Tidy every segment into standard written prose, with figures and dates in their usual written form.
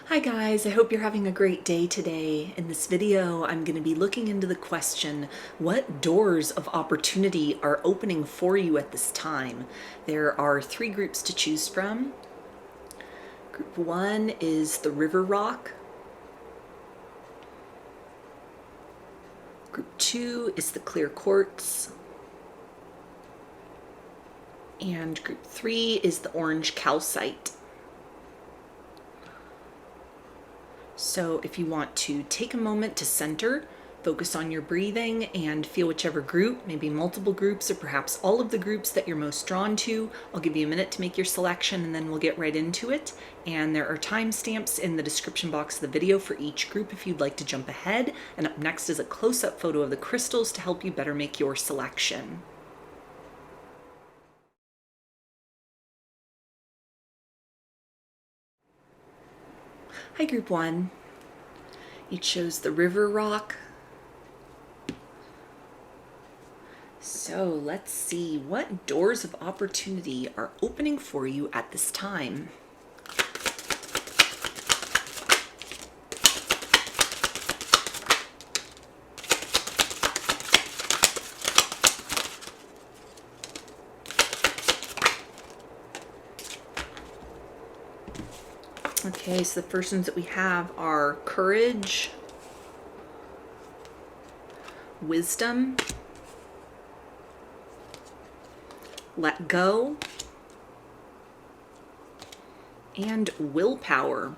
Hi guys, I hope you're having a great day today. In this video, I'm going to be looking into the question, what doors of opportunity are opening for you at this time? There are three groups to choose from. Group one is the river rock. Group two is the clear quartz. And group three is the orange calcite. So if you want to take a moment to center, focus on your breathing and feel whichever group, maybe multiple groups or perhaps all of the groups that you're most drawn to. I'll give you a minute to make your selection and then we'll get right into it. And there are timestamps in the description box of the video for each group if you'd like to jump ahead. And up next is a close-up photo of the crystals to help you better make your selection. Hi, group one. It shows the river rock. So let's see what doors of opportunity are opening for you at this time. Okay, so the first ones that we have are courage, wisdom, let go, and willpower.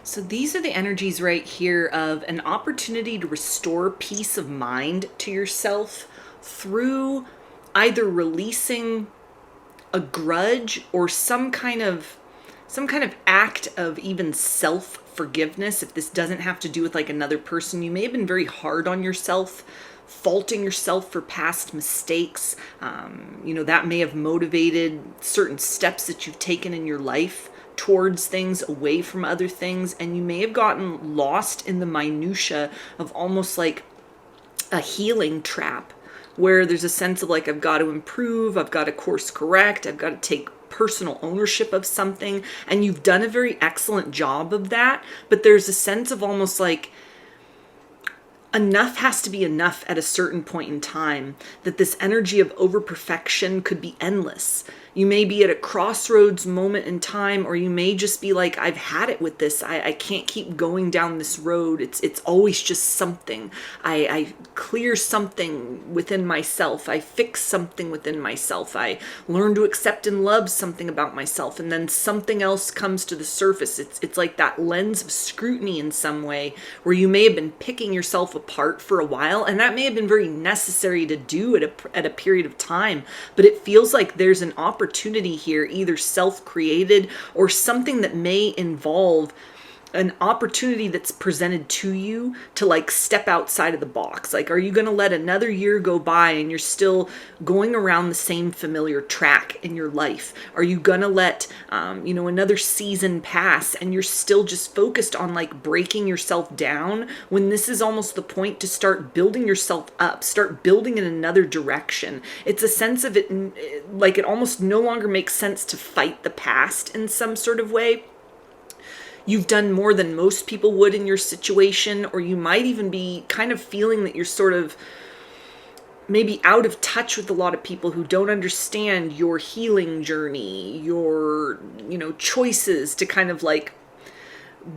So these are the energies right here of an opportunity to restore peace of mind to yourself through either releasing a grudge or some kind of act of even self-forgiveness. If this doesn't have to do with like another person, you may have been very hard on yourself, faulting yourself for past mistakes. That may have motivated certain steps that you've taken in your life towards things, away from other things, and you may have gotten lost in the minutia of almost like a healing trap, where there's a sense of like, I've got to improve, I've got to course correct, I've got to take personal ownership of something. And you've done a very excellent job of that. But there's a sense of almost like enough has to be enough at a certain point in time, that this energy of over-perfection could be endless. You may be at a crossroads moment in time, or you may just be like, I've had it with this. I can't keep going down this road. It's always just something. I clear something within myself. I fix something within myself. I learn to accept and love something about myself. And then something else comes to the surface. It's like that lens of scrutiny in some way, where you may have been picking yourself apart for a while. And that may have been very necessary to do at a period of time. But it feels like there's an opportunity here, either self-created or something that may involve an opportunity that's presented to you to like step outside of the box. Like, are you going to let another year go by and you're still going around the same familiar track in your life? Are you going to let, another season pass and you're still just focused on like breaking yourself down, when this is almost the point to start building yourself up, start building in another direction? It's a sense of it, like it almost no longer makes sense to fight the past in some sort of way. You've done more than most people would in your situation, or you might even be kind of feeling that you're sort of maybe out of touch with a lot of people who don't understand your healing journey, your, choices to kind of like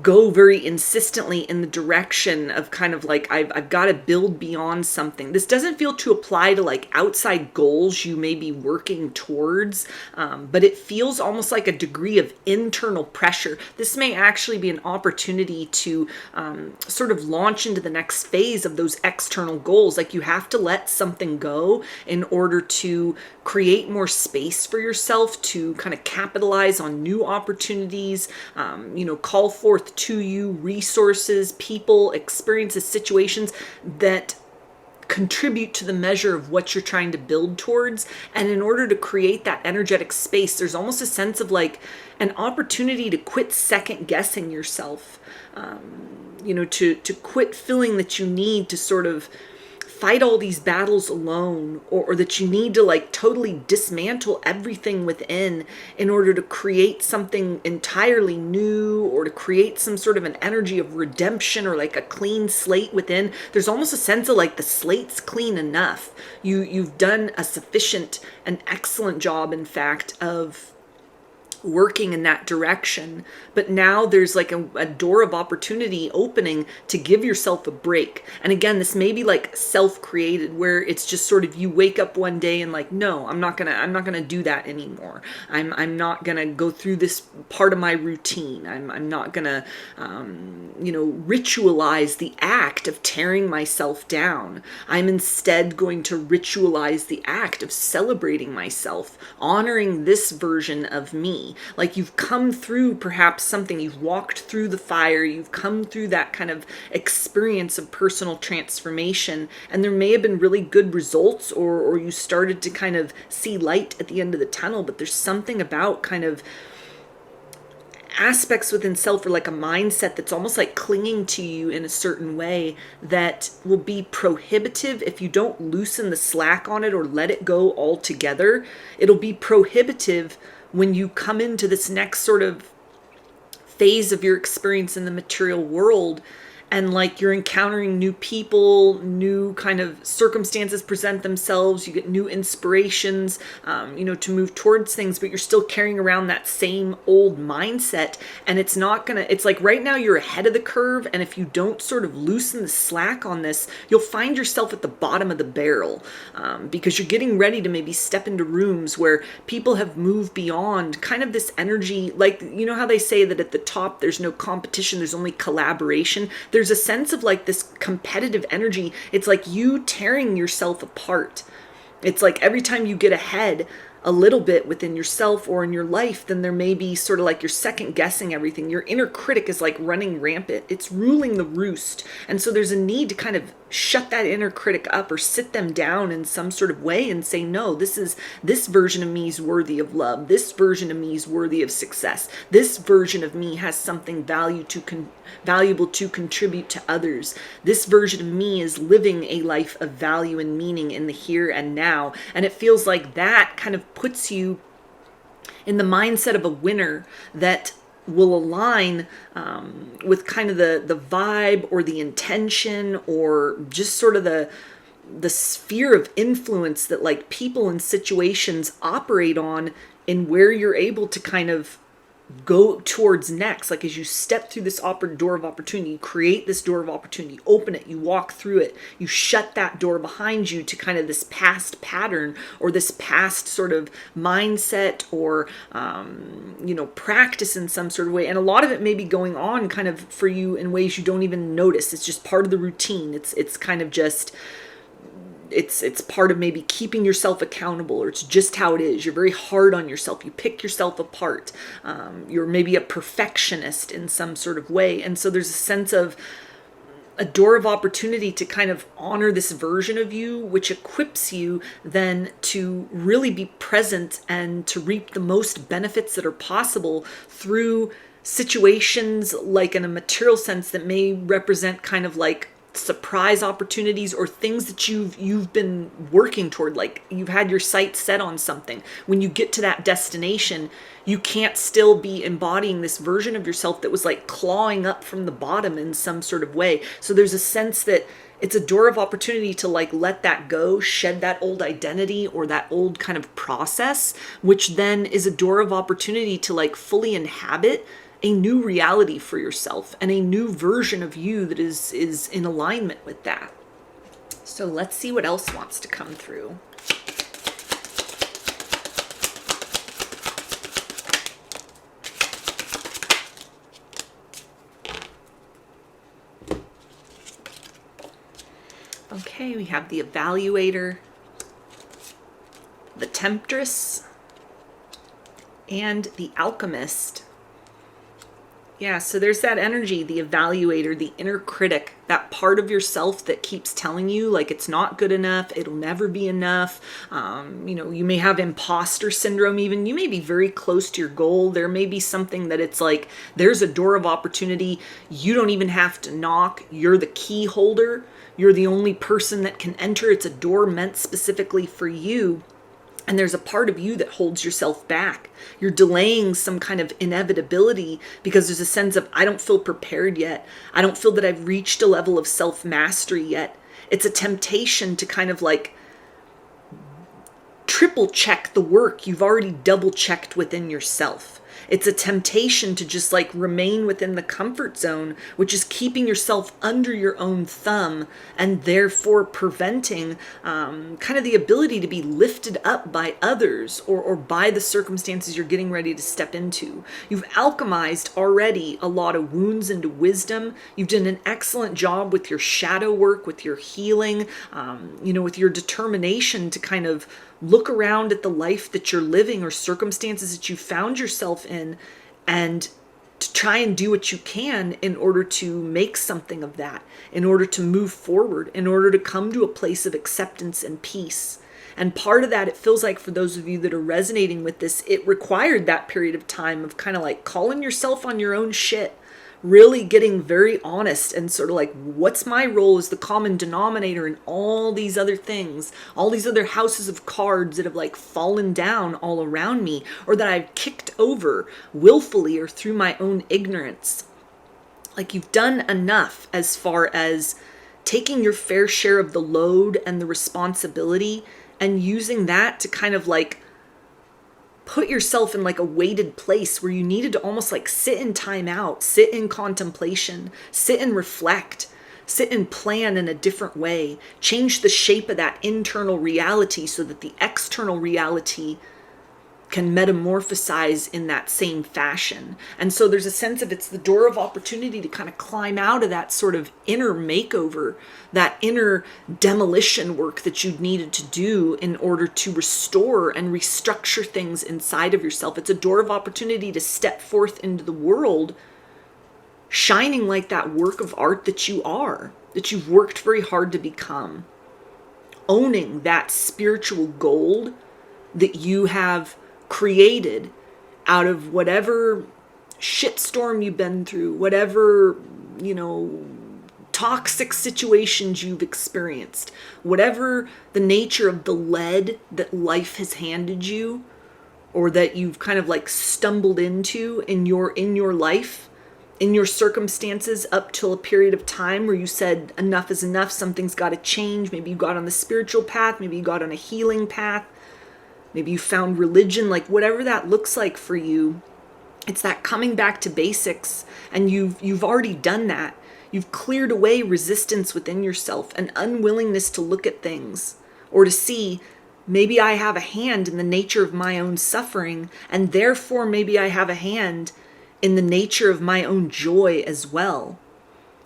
go very insistently in the direction of kind of like, I've got to build beyond something. This doesn't feel to apply to like outside goals you may be working towards, but it feels almost like a degree of internal pressure. This may actually be an opportunity to sort of launch into the next phase of those external goals. Like, you have to let something go in order to create more space for yourself to kind of capitalize on new opportunities, call forth to you resources, people, experiences, situations that contribute to the measure of what you're trying to build towards. And in order to create that energetic space, there's almost a sense of like an opportunity to quit second guessing yourself, to quit feeling that you need to sort of fight all these battles alone, or that you need to like totally dismantle everything within in order to create something entirely new, or to create some sort of an energy of redemption, or like a clean slate within. There's almost a sense of like the slate's clean enough. You've done a sufficient and excellent job, in fact, of working in that direction, but now there's like a door of opportunity opening to give yourself a break. And again, this may be like self-created, where it's just sort of you wake up one day and like, no, I'm not gonna do that anymore. I'm not gonna go through this part of my routine. I'm not gonna ritualize the act of tearing myself down. I'm instead going to ritualize the act of celebrating myself, honoring this version of me. Like you've come through perhaps something, you've walked through the fire, you've come through that kind of experience of personal transformation, and there may have been really good results, or you started to kind of see light at the end of the tunnel, but there's something about kind of aspects within self, or like a mindset that's almost like clinging to you in a certain way, that will be prohibitive if you don't loosen the slack on it or let it go altogether. It'll be prohibitive when you come into this next sort of phase of your experience in the material world, and like you're encountering new people, new kind of circumstances present themselves, you get new inspirations, to move towards things, but you're still carrying around that same old mindset. And it's like right now you're ahead of the curve, and if you don't sort of loosen the slack on this, you'll find yourself at the bottom of the barrel, because you're getting ready to maybe step into rooms where people have moved beyond kind of this energy. Like, you know how they say that at the top there's no competition, there's only collaboration. There's a sense of like this competitive energy. It's like you tearing yourself apart. It's like every time you get ahead a little bit within yourself or in your life, then there may be sort of like you're second guessing everything. Your inner critic is like running rampant. It's ruling the roost. And so there's a need to kind of shut that inner critic up, or sit them down in some sort of way and say, no, this version of me is worthy of love. This version of me is worthy of success. This version of me has something valuable to contribute to others. This version of me is living a life of value and meaning in the here and now. And it feels like that kind of puts you in the mindset of a winner, that will align with kind of the vibe, or the intention, or just sort of the sphere of influence that like people and situations operate on, in where you're able to kind of go towards next. Like as you step through this door of opportunity, you create this door of opportunity, open it, you walk through it, you shut that door behind you to kind of this past pattern, or this past sort of mindset, or practice in some sort of way. And a lot of it may be going on kind of for you in ways you don't even notice. It's just part of the routine. It's kind of just, it's part of maybe keeping yourself accountable, or it's just how it is. You're very hard on yourself. You pick yourself apart. You're maybe a perfectionist in some sort of way. And so there's a sense of a door of opportunity to kind of honor this version of you, which equips you then to really be present and to reap the most benefits that are possible through situations, like in a material sense, that may represent kind of like surprise opportunities, or things that you've been working toward. Like you've had your sights set on something. When you get to that destination, you can't still be embodying this version of yourself that was like clawing up from the bottom in some sort of way. So there's a sense that it's a door of opportunity to like let that go, shed that old identity, or that old kind of process, which then is a door of opportunity to like fully inhabit a new reality for yourself, and a new version of you that is in alignment with that. So let's see what else wants to come through. Okay, we have the Evaluator, the Temptress, and the Alchemist. Yeah, so there's that energy, the evaluator, the inner critic, that part of yourself that keeps telling you like it's not good enough, it'll never be enough. You may have imposter syndrome even. You may be very close to your goal. There may be something that it's like there's a door of opportunity. You don't even have to knock. You're the key holder. You're the only person that can enter. It's a door meant specifically for you. And there's a part of you that holds yourself back. You're delaying some kind of inevitability because there's a sense of, I don't feel prepared yet. I don't feel that I've reached a level of self-mastery yet. It's a temptation to kind of like triple check the work you've already double checked within yourself. It's a temptation to just like remain within the comfort zone, which is keeping yourself under your own thumb and therefore preventing kind of the ability to be lifted up by others or by the circumstances you're getting ready to step into. You've alchemized already a lot of wounds into wisdom. You've done an excellent job with your shadow work, with your healing, with your determination to kind of look around at the life that you're living or circumstances that you found yourself in and to try and do what you can in order to make something of that, in order to move forward, in order to come to a place of acceptance and peace. And part of that, it feels like for those of you that are resonating with this, it required that period of time of kind of like calling yourself on your own shit, really getting very honest and sort of like, what's my role as the common denominator in all these other things, all these other houses of cards that have like fallen down all around me or that I've kicked over willfully or through my own ignorance. Like you've done enough as far as taking your fair share of the load and the responsibility and using that to kind of like put yourself in like a weighted place where you needed to almost like sit in time out, sit in contemplation, sit and reflect, sit and plan in a different way, change the shape of that internal reality so that the external reality can metamorphosize in that same fashion. And so there's a sense of it's the door of opportunity to kind of climb out of that sort of inner makeover, that inner demolition work that you needed to do in order to restore and restructure things inside of yourself. It's a door of opportunity to step forth into the world, shining like that work of art that you are, that you've worked very hard to become, owning that spiritual gold that you have created out of whatever shitstorm you've been through, whatever, toxic situations you've experienced, whatever the nature of the lead that life has handed you or that you've kind of like stumbled into in your life, in your circumstances up till a period of time where you said enough is enough, something's got to change. Maybe you got on the spiritual path, maybe you got on a healing path. Maybe you found religion, like whatever that looks like for you. It's that coming back to basics, and you've already done that. You've cleared away resistance within yourself, an unwillingness to look at things or to see, maybe I have a hand in the nature of my own suffering, and therefore maybe I have a hand in the nature of my own joy as well.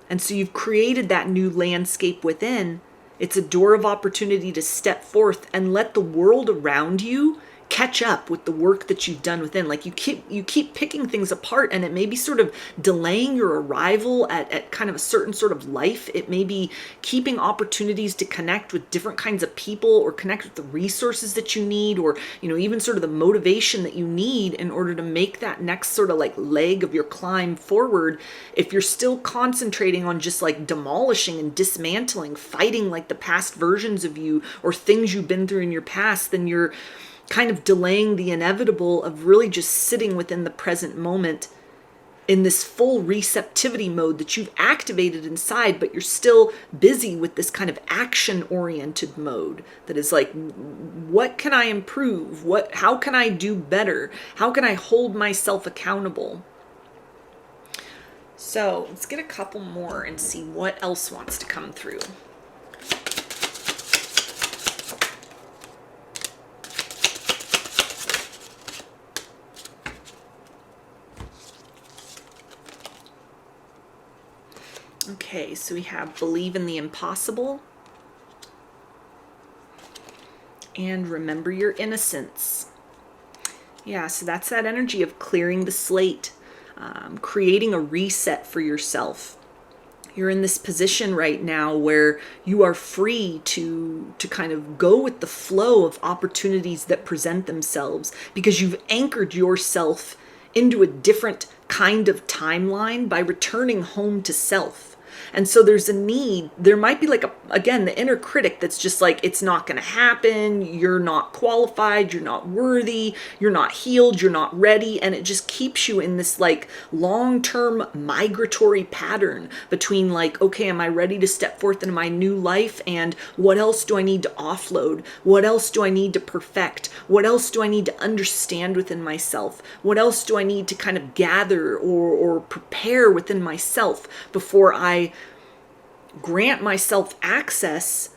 And so you've created that new landscape within. It's a door of opportunity to step forth and let the world around you catch up with the work that you've done within. Like you keep picking things apart, and it may be sort of delaying your arrival at kind of a certain sort of life. It may be keeping opportunities to connect with different kinds of people or connect with the resources that you need, or, even sort of the motivation that you need in order to make that next sort of like leg of your climb forward. If you're still concentrating on just like demolishing and dismantling, fighting like the past versions of you or things you've been through in your past, then you're kind of delaying the inevitable of really just sitting within the present moment in this full receptivity mode that you've activated inside, but you're still busy with this kind of action-oriented mode that is like, what can I improve? How can I do better? How can I hold myself accountable? So let's get a couple more and see what else wants to come through. Okay, so we have believe in the impossible and remember your innocence. Yeah, so that's that energy of clearing the slate. creating a reset for yourself. You're in this position right now where you are free to kind of go with the flow of opportunities that present themselves, because you've anchored yourself into a different kind of timeline by returning home to self. And so there's a need, there might be like, again, the inner critic that's just like, it's not going to happen, you're not qualified, you're not worthy, you're not healed, you're not ready. And it just keeps you in this like long-term migratory pattern between like, okay, am I ready to step forth into my new life? And what else do I need to offload? What else do I need to perfect? What else do I need to understand within myself? What else do I need to kind of gather or prepare within myself before I grant myself access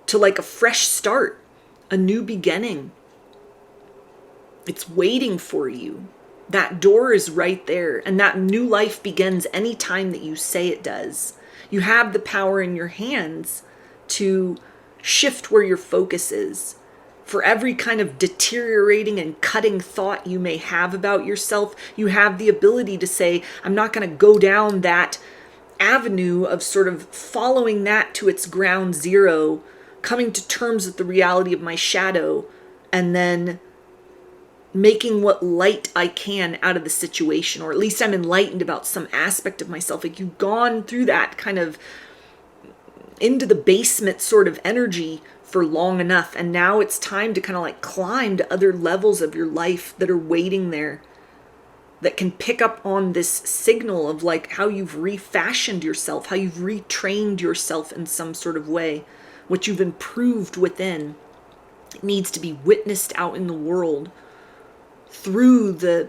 to like a fresh start, a new beginning? It's waiting for you. That door is right there, and that new life begins anytime that you say it does. You have the power in your hands to shift where your focus is. For every kind of deteriorating and cutting thought you may have about yourself, you have the ability to say, I'm not going to go down that avenue of sort of following that to its ground zero, coming to terms with the reality of my shadow, and then making what light I can out of the situation, or at least I'm enlightened about some aspect of myself. Like you've gone through that kind of into the basement sort of energy for long enough, and now it's time to kind of like climb to other levels of your life that are waiting there, that can pick up on this signal of like how you've refashioned yourself, how you've retrained yourself in some sort of way, what you've improved within. It needs to be witnessed out in the world through the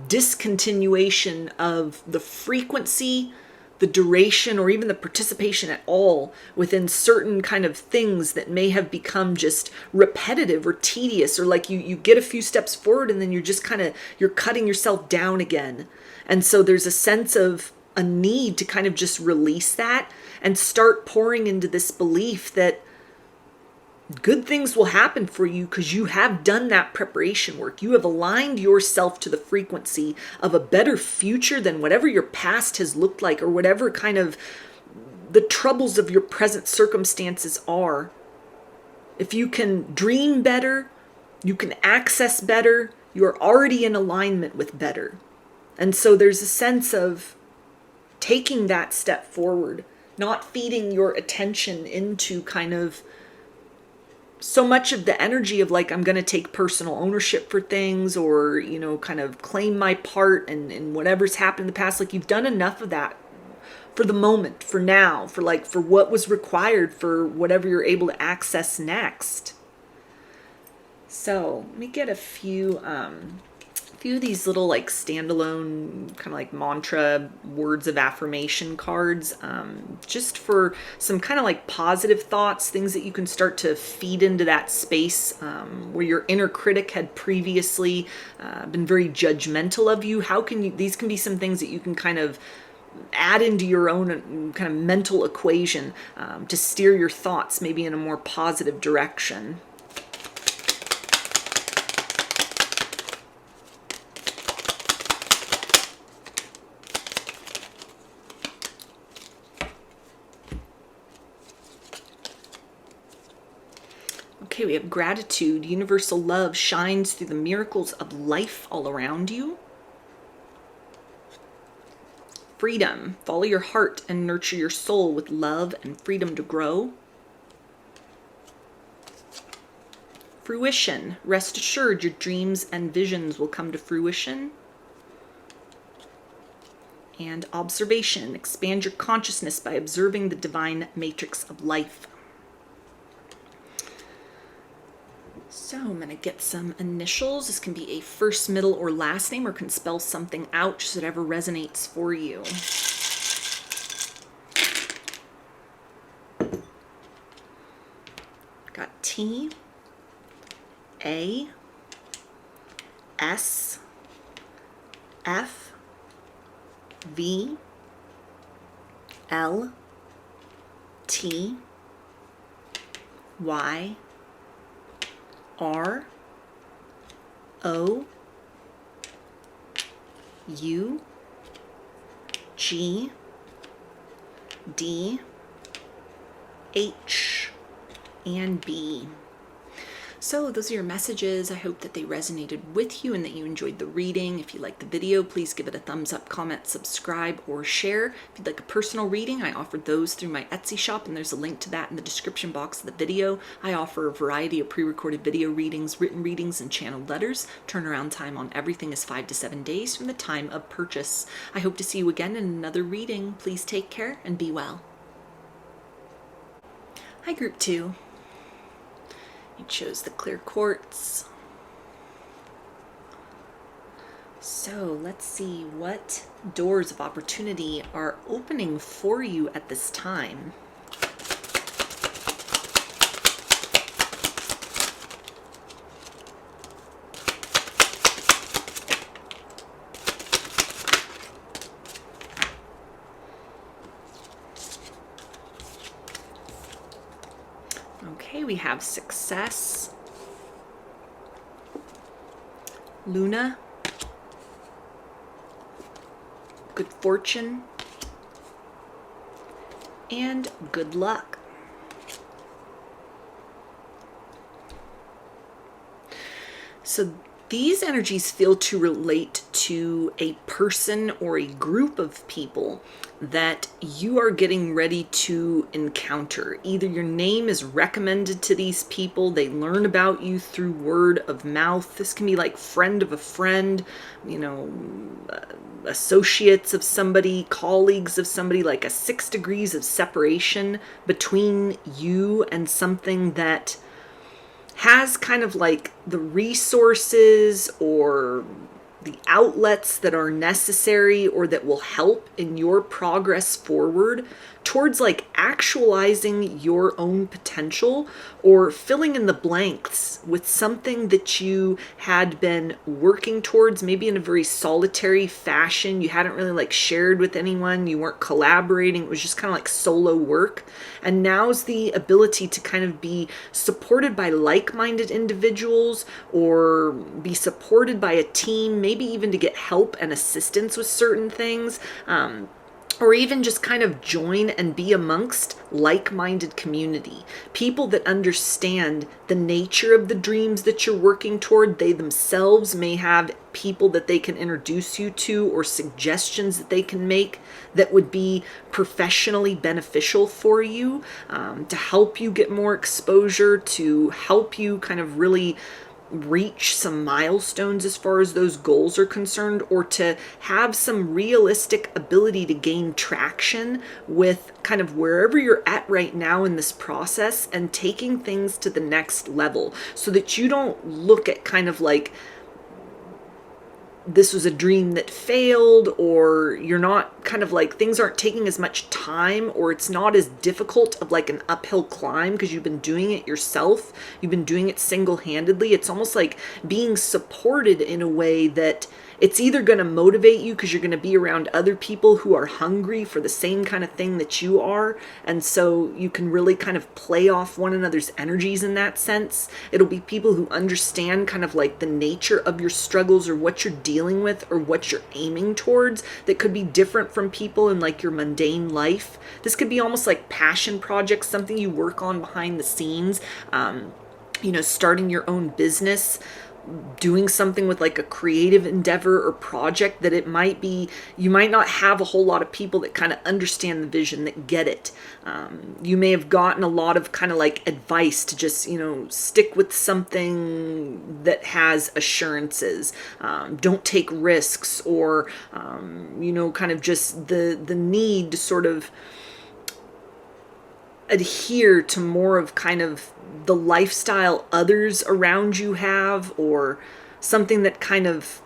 discontinuation of the frequency, the duration, or even the participation at all within certain kind of things that may have become just repetitive or tedious, or like you get a few steps forward and then you're just kind of, you're cutting yourself down again. And so there's a sense of a need to kind of just release that and start pouring into this belief that good things will happen for you because you have done that preparation work. You have aligned yourself to the frequency of a better future than whatever your past has looked like, or whatever kind of the troubles of your present circumstances are. If you can dream better, you can access better, you're already in alignment with better. And so there's a sense of taking that step forward, not feeding your attention into kind of so much of the energy of like, I'm going to take personal ownership for things, or, you know, kind of claim my part in whatever's happened in the past. Like you've done enough of that for the moment, for now, for like, for what was required for whatever you're able to access next. So let me get a few of these little like standalone kind of like mantra words of affirmation cards, just for some kind of like positive thoughts, things that you can start to feed into that space where your inner critic had previously been very judgmental of you. How can you, these can be some things that you can kind of add into your own kind of mental equation to steer your thoughts maybe in a more positive direction. Okay, we have gratitude. Universal love shines through the miracles of life all around you. Freedom. Follow your heart and nurture your soul with love and freedom to grow. Fruition. Rest assured your dreams and visions will come to fruition. And observation. Expand your consciousness by observing the divine matrix of life. So I'm going to get some initials. This can be a first, middle, or last name, or can spell something out, just whatever resonates for you. Got T, A, S, F, V, L, T, Y, R, O, U, G, D, H, and B. So those are your messages. I hope that they resonated with you and that you enjoyed the reading. If you liked the video, please give it a thumbs up, comment, subscribe, or share. If you'd like a personal reading, I offer those through my Etsy shop, and there's a link to that in the description box of the video. I offer a variety of pre-recorded video readings, written readings, and channeled letters. Turnaround time on everything is 5 to 7 days from the time of purchase. I hope to see you again in another reading. Please take care and be well. Hi, Group 2. You chose the clear quartz. So let's see what doors of opportunity are opening for you at this time. Okay, we have success, Luna, good fortune, and good luck. So these energies feel to relate to a person or a group of people that you are getting ready to encounter. Either your name is recommended to these people, they learn about you through word of mouth. This can be like friend of a friend, associates of somebody, colleagues of somebody, like a 6 degrees of separation between you and something that has kind of like the resources or the outlets that are necessary or that will help in your progress forward towards like actualizing your own potential or filling in the blanks with something that you had been working towards, maybe in a very solitary fashion. You hadn't really like shared with anyone, you weren't collaborating, it was just kind of like solo work. And now's the ability to kind of be supported by like-minded individuals or be supported by a team, maybe even to get help and assistance with certain things. Or even just kind of join and be amongst like-minded community. People that understand the nature of the dreams that you're working toward. They themselves may have people that they can introduce you to or suggestions that they can make that would be professionally beneficial for you, to help you get more exposure, to help you kind of really reach some milestones as far as those goals are concerned, or to have some realistic ability to gain traction with kind of wherever you're at right now in this process and taking things to the next level, so that you don't look at kind of like this was a dream that failed, or you're not kind of like things aren't taking as much time, or it's not as difficult of like an uphill climb because you've been doing it yourself. You've been doing it single-handedly. It's almost like being supported in a way that it's either going to motivate you because you're going to be around other people who are hungry for the same kind of thing that you are. And so you can really kind of play off one another's energies in that sense. It'll be people who understand kind of like the nature of your struggles or what you're dealing with or what you're aiming towards that could be different from people in like your mundane life. This could be almost like passion projects, something you work on behind the scenes, starting your own business, doing something with like a creative endeavor or project that it might be, you might not have a whole lot of people that kind of understand the vision, that get it. You may have gotten a lot of kind of like advice to just, stick with something that has assurances. Don't take risks, or, kind of just the need to sort of adhere to more of kind of the lifestyle others around you have, or something that kind of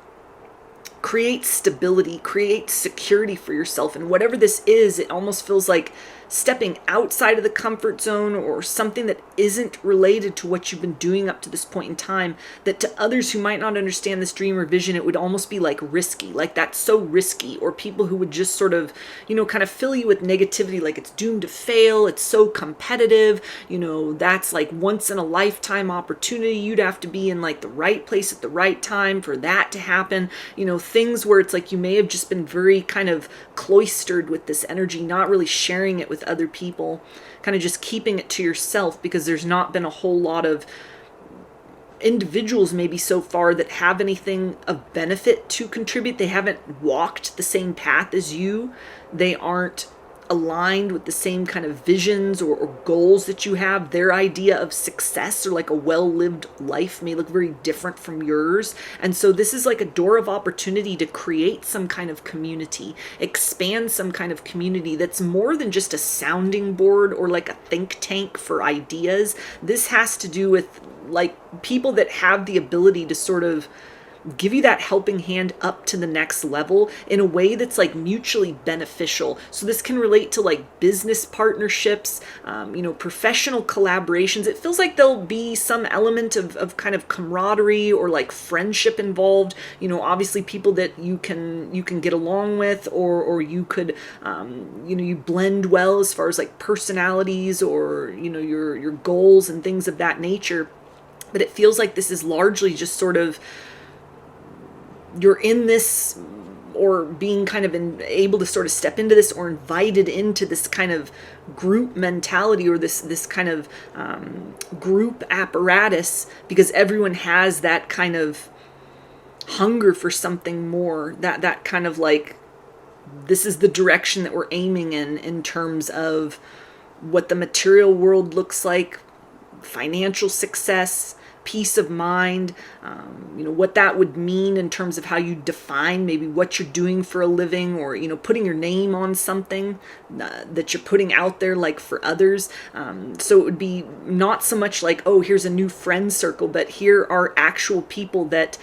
creates stability, creates security for yourself. And whatever this is, it almost feels like stepping outside of the comfort zone, or something that isn't related to what you've been doing up to this point in time, that to others who might not understand this dream or vision, it would almost be like risky, like that's so risky, or people who would just sort of, kind of fill you with negativity, like it's doomed to fail, it's so competitive, that's like once in a lifetime opportunity, you'd have to be in like the right place at the right time for that to happen, things where it's like you may have just been very kind of cloistered with this energy, not really sharing it with other people, kind of just keeping it to yourself, because there's not been a whole lot of individuals maybe so far that have anything of benefit to contribute. They haven't walked the same path as you. They aren't aligned with the same kind of visions or goals that you have. Their idea of success or like a well-lived life may look very different from yours. And so this is like a door of opportunity to create some kind of community, expand some kind of community that's more than just a sounding board or like a think tank for ideas. This has to do with like people that have the ability to sort of give you that helping hand up to the next level in a way that's like mutually beneficial. So this can relate to like business partnerships, professional collaborations. It feels like there'll be some element of kind of camaraderie or like friendship involved. Obviously people that you can get along with, or you could, you blend well as far as like personalities or, your goals and things of that nature. But it feels like this is largely just sort of, you're in this, or being kind of able to sort of step into this, or invited into this kind of group mentality, or this kind of group apparatus, because everyone has that kind of hunger for something more, that kind of like, this is the direction that we're aiming in terms of what the material world looks like, financial success, peace of mind, what that would mean in terms of how you define maybe what you're doing for a living, or, putting your name on something that you're putting out there, like for others. So it would be not so much like, oh, here's a new friend circle, but here are actual people that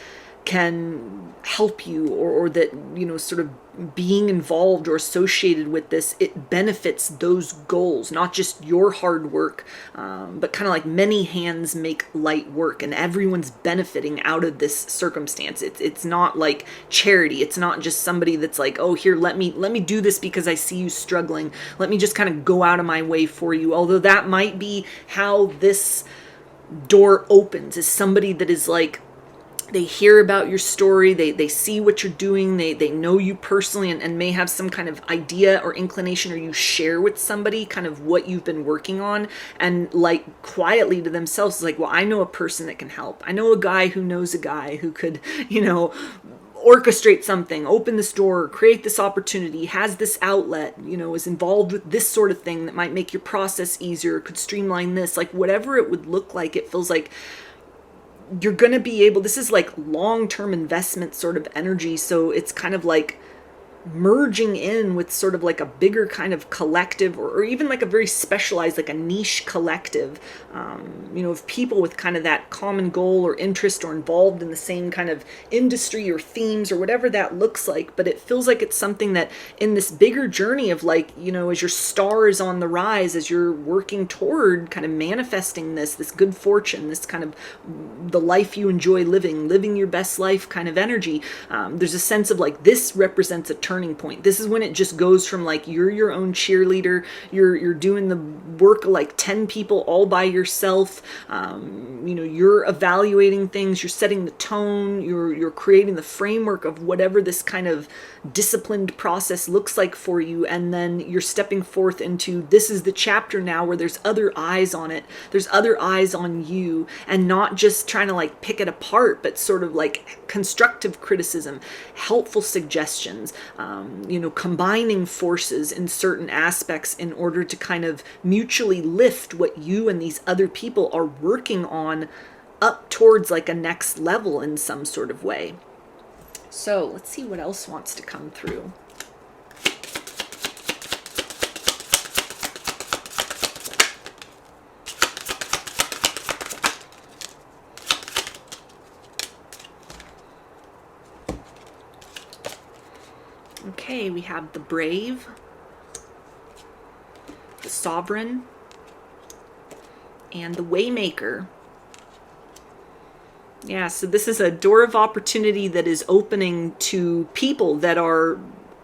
can help you, or that, sort of being involved or associated with this, it benefits those goals, not just your hard work, but kind of like many hands make light work, and everyone's benefiting out of this circumstance. It's not like charity. It's not just somebody that's like, oh, here, let me do this because I see you struggling. Let me just kind of go out of my way for you. Although that might be how this door opens, is somebody that is like, they hear about your story, they see what you're doing, they know you personally, and may have some kind of idea or inclination, or you share with somebody kind of what you've been working on, and like quietly to themselves is like, well, I know a person that can help. I know a guy who knows a guy who could, orchestrate something, open this door, create this opportunity, has this outlet, is involved with this sort of thing that might make your process easier, could streamline this, like whatever it would look like. It feels like you're going to be able, this is like long-term investment sort of energy. So it's kind of like merging in with sort of like a bigger kind of collective, or even like a very specialized, like a niche collective, of people with kind of that common goal or interest, or involved in the same kind of industry or themes or whatever that looks like. But it feels like it's something that in this bigger journey of like, as your star is on the rise, as you're working toward kind of manifesting this good fortune, this kind of the life you enjoy living your best life kind of energy, there's a sense of like, this represents a turning point. This is when it just goes from like, you're your own cheerleader, you're doing the work of like 10 people all by yourself, you're evaluating things, you're setting the tone, you're creating the framework of whatever this kind of disciplined process looks like for you, and then you're stepping forth into, this is the chapter now where there's other eyes on it, there's other eyes on you, and not just trying to like pick it apart, but sort of like constructive criticism, helpful suggestions, combining forces in certain aspects in order to kind of mutually lift what you and these other people are working on up towards like a next level in some sort of way. So let's see what else wants to come through. Okay, we have the Brave, the Sovereign, and the Waymaker. Yeah, so this is a door of opportunity that is opening to people that are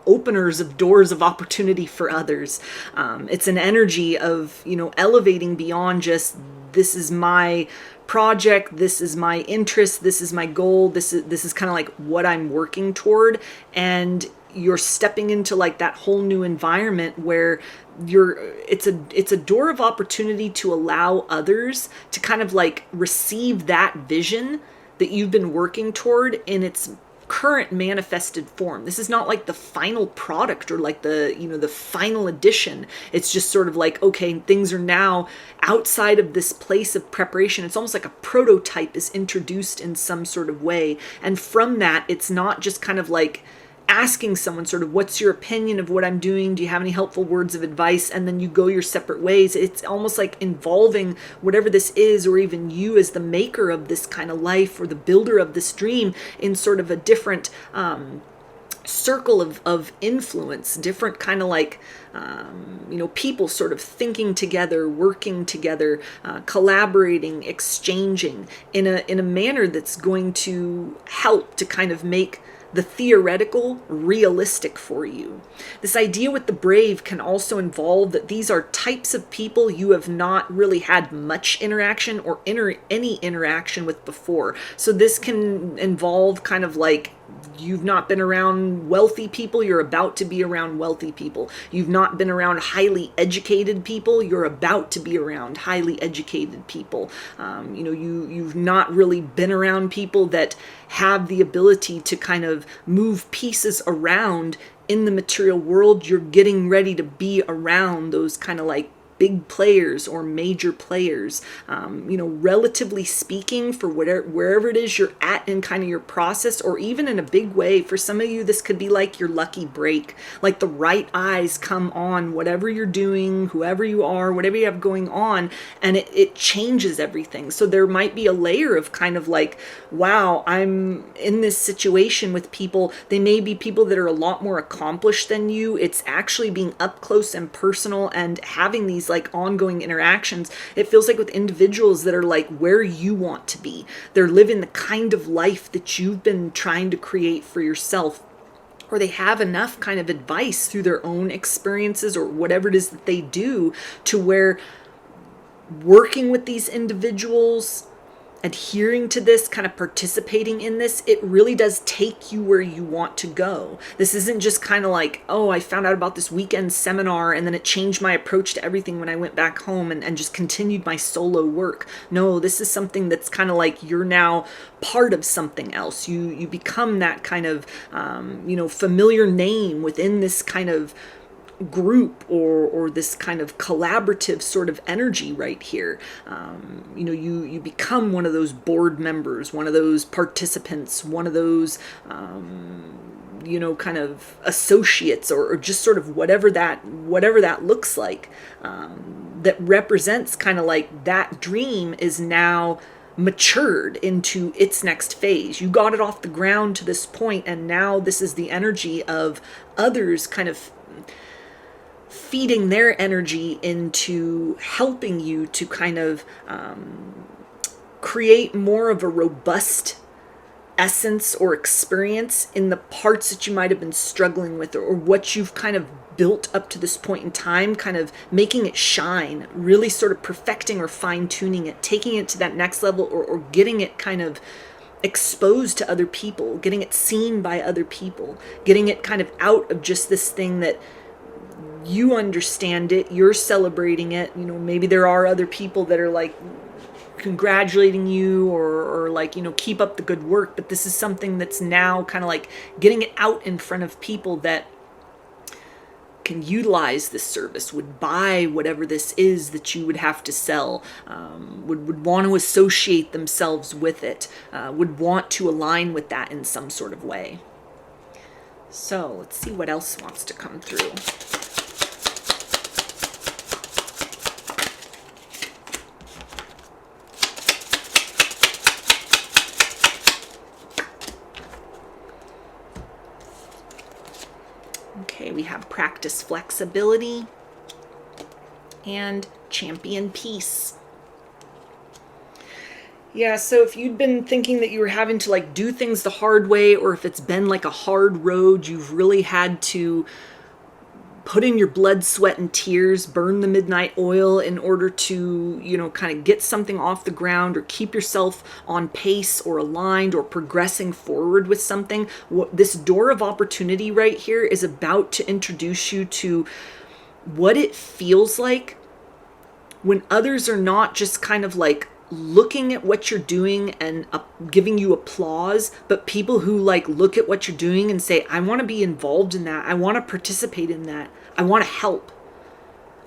openers of doors of opportunity for others. It's an energy of, elevating beyond just, this is my project, this is my interest, this is my goal, this is kind of like what I'm working toward. And you're stepping into like that whole new environment where it's a door of opportunity to allow others to kind of like receive that vision that you've been working toward in its current manifested form. This is not like the final product or like the final edition. It's just sort of like, okay, things are now outside of this place of preparation. It's almost like a prototype is introduced in some sort of way. And from that, it's not just kind of like asking someone sort of, what's your opinion of what I'm doing? Do you have any helpful words of advice? And then you go your separate ways. It's almost like involving whatever this is, or even you as the maker of this kind of life or the builder of this dream in sort of a different circle of influence, different kind of like, people sort of thinking together, working together, collaborating, exchanging in a manner that's going to help to kind of make the theoretical realistic for you. This idea with the brave can also involve that these are types of people you have not really had much interaction or any interaction with before. So this can involve kind of like, you've not been around wealthy people, you're about to be around wealthy people. You've not been around highly educated people, you're about to be around highly educated people. You've not really been around people that have the ability to kind of move pieces around in the material world. You're getting ready to be around those kind of like big players or major players, relatively speaking, for wherever it is you're at in kind of your process, or even in a big way. For some of you, this could be like your lucky break, like the right eyes come on whatever you're doing, whoever you are, whatever you have going on, and it changes everything. So there might be a layer of kind of like, wow, I'm in this situation with people. They may be people that are a lot more accomplished than you. It's actually being up close and personal and having these like ongoing interactions. It feels like with individuals that are like where you want to be. They're living the kind of life that you've been trying to create for yourself, or they have enough kind of advice through their own experiences or whatever it is that they do, to where working with these individuals, adhering to this, kind of participating in this, it really does take you where you want to go. This isn't just kind of like, oh, I found out about this weekend seminar and then it changed my approach to everything when I went back home and just continued my solo work. No, this is something that's kind of like you're now part of something else. You become that kind of, familiar name within this kind of group or this kind of collaborative sort of energy right here. You become one of those board members, one of those participants, one of those kind of associates, or just sort of whatever that looks like, that represents kind of like that dream is now matured into its next phase. You got it off the ground to this point, and now this is the energy of others kind of feeding their energy into helping you to kind of create more of a robust essence or experience in the parts that you might have been struggling with, or what you've kind of built up to this point in time, kind of making it shine, really sort of perfecting or fine-tuning it, taking it to that next level, or getting it kind of exposed to other people, getting it seen by other people, getting it kind of out of just this thing that you understand it, you're celebrating it. Maybe there are other people that are like congratulating you or like, keep up the good work. But this is something that's now kind of like getting it out in front of people that can utilize this service, would buy whatever this is that you would have to sell, would want to associate themselves with it, would want to align with that in some sort of way. So let's see what else wants to come through. Okay, we have practice flexibility and champion peace. Yeah, so if you'd been thinking that you were having to like do things the hard way, or if it's been like a hard road, you've really had to put in your blood, sweat, and tears, burn the midnight oil in order to, you know, kind of get something off the ground or keep yourself on pace or aligned or progressing forward with something. This door of opportunity right here is about to introduce you to what it feels like when others are not just kind of like looking at what you're doing and giving you applause, but people who like look at what you're doing and say, I want to be involved in that. I want to participate in that. I want to help.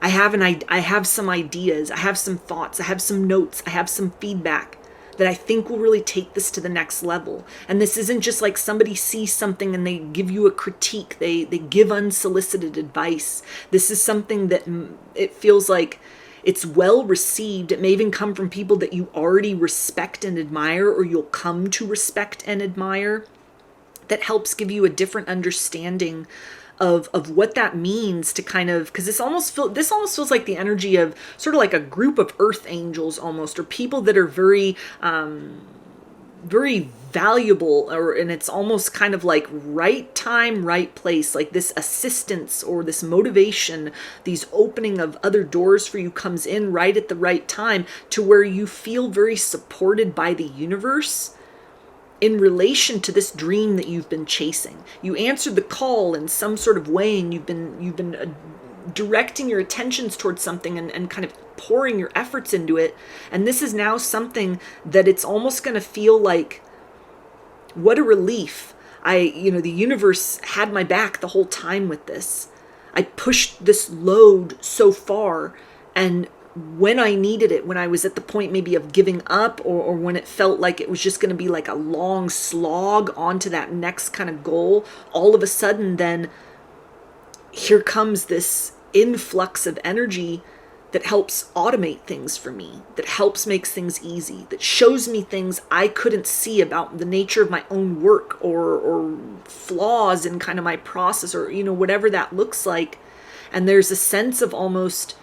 I have some ideas. I have some thoughts. I have some notes. I have some feedback that I think will really take this to the next level. And this isn't just like somebody sees something and they give you a critique. They give unsolicited advice. This is something that it feels like it's well received. It may even come from people that you already respect and admire, or you'll come to respect and admire. That helps give you a different understanding of what that means to kind of, because this almost feels like the energy of sort of like a group of earth angels almost, or people that are very very valuable, and it's almost kind of like right time, right place, like this assistance or this motivation, these opening of other doors for you comes in right at the right time, to where you feel very supported by the universe in relation to this dream that you've been chasing. You answered the call in some sort of way, and you've been directing your attentions towards something and kind of pouring your efforts into it. And this is now something that it's almost going to feel like, what a relief. The universe had my back the whole time with this. I pushed this load so far, and when I needed it, when I was at the point maybe of giving up, or when it felt like it was just going to be like a long slog onto that next kind of goal, all of a sudden then here comes this influx of energy that helps automate things for me, that helps make things easy, that shows me things I couldn't see about the nature of my own work, or flaws in kind of my process, or, whatever that looks like. And there's a sense of almost,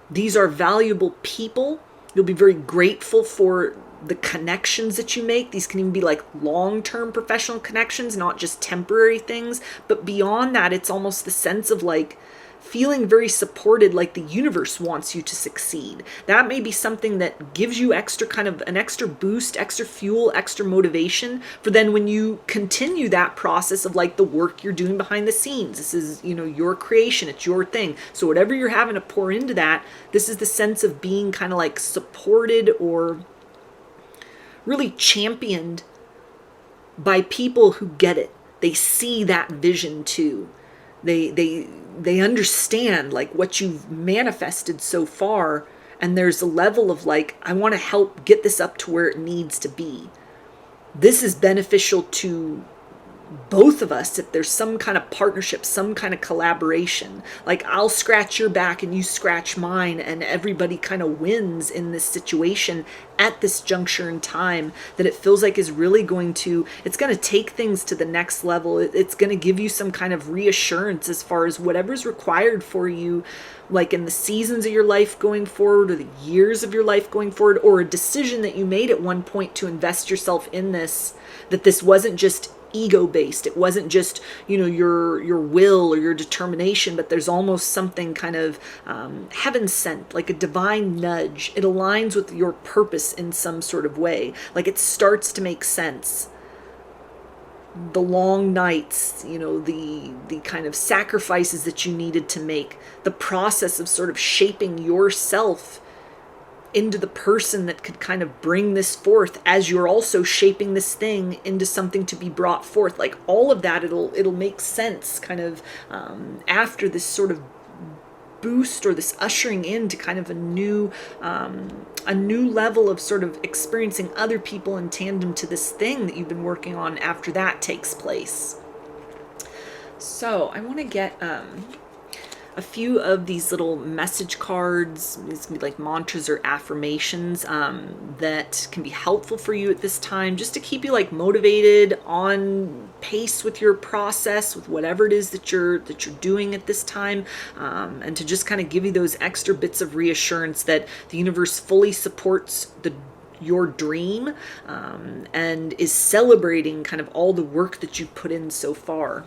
these are valuable people. You'll be very grateful for the connections that you make. These can even be like long-term professional connections, not just temporary things. But beyond that, it's almost the sense of like feeling very supported, like the universe wants you to succeed. That may be something that gives you an extra boost, extra fuel, extra motivation for then when you continue that process of like the work you're doing behind the scenes. This is, your creation. It's your thing. So whatever you're having to pour into that, this is the sense of being kind of like supported or really championed by people who get it. They see that vision too. They understand like what you've manifested so far, and there's a level of like, I want to help get this up to where it needs to be. This is beneficial to both of us if there's some kind of partnership, some kind of collaboration. Like I'll scratch your back and you scratch mine, and everybody kind of wins in this situation at this juncture in time, that it feels like is really it's going to take things to the next level. It's going to give you some kind of reassurance as far as whatever's required for you, like in the seasons of your life going forward, or the years of your life going forward, or a decision that you made at one point to invest yourself in this, that this wasn't just ego-based. It wasn't just, your will or your determination, but there's almost something kind of heaven sent, like a divine nudge. It aligns with your purpose in some sort of way. Like it starts to make sense. The long nights, the kind of sacrifices that you needed to make, the process of sort of shaping yourself into the person that could kind of bring this forth, as you're also shaping this thing into something to be brought forth. Like all of that, it'll make sense kind of after this sort of boost, or this ushering into kind of a new level of sort of experiencing other people in tandem to this thing that you've been working on after that takes place. So I want to get a few of these little message cards. These can be like mantras or affirmations that can be helpful for you at this time, just to keep you like motivated, on pace with your process, with whatever it is that you're doing at this time, and to just kind of give you those extra bits of reassurance that the universe fully supports your dream, and is celebrating kind of all the work that you've put in so far.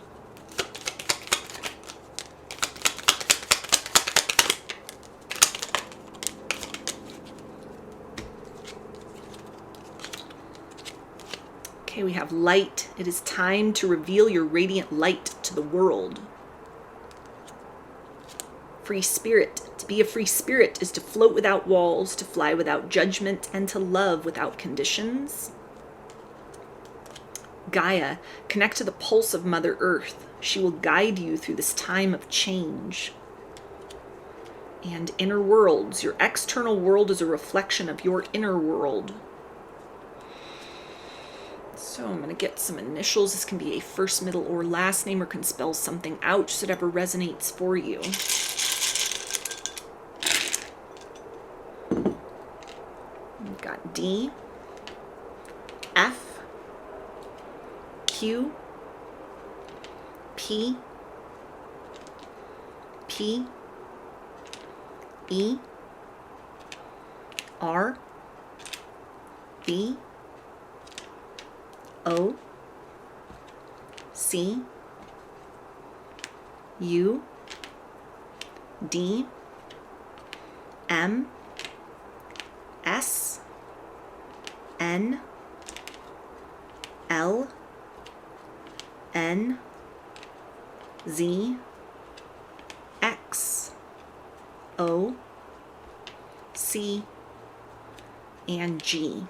Okay, we have light. It is time to reveal your radiant light to the world. Free spirit. To be a free spirit is to float without walls, to fly without judgment, and to love without conditions. Gaia, connect to the pulse of Mother Earth. She will guide you through this time of change. And inner worlds. Your external world is a reflection of your inner world. So I'm going to get some initials. This can be a first, middle, or last name, or can spell something out, just whatever resonates for you. We've got D, F, Q, P, P, E, R, B, O, C, U, D, M, S, N, L, N, Z, X, O, C, and G.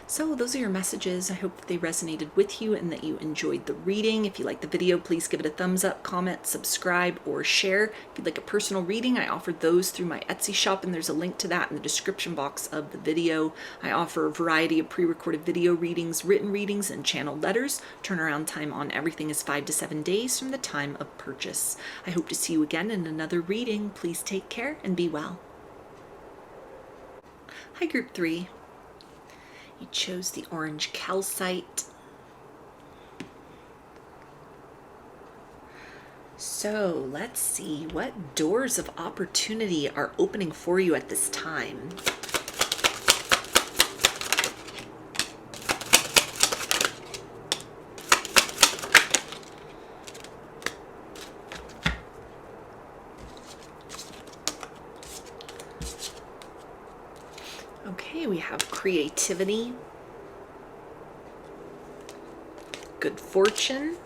So those are your messages. I hope that they resonated with you and that you enjoyed the reading. If you like the video, please give it a thumbs up, comment, subscribe, or share. If you'd like a personal reading, I offer those through my Etsy shop, and there's a link to that in the description box of the video. I offer a variety of pre-recorded video readings, written readings, and channeled letters. Turnaround time on everything is 5 to 7 days from the time of purchase. I hope to see you again in another reading. Please take care and be well. Hi, Group 3. You chose the orange calcite. So let's see what doors of opportunity are opening for you at this time. Okay, we have creativity, good fortune,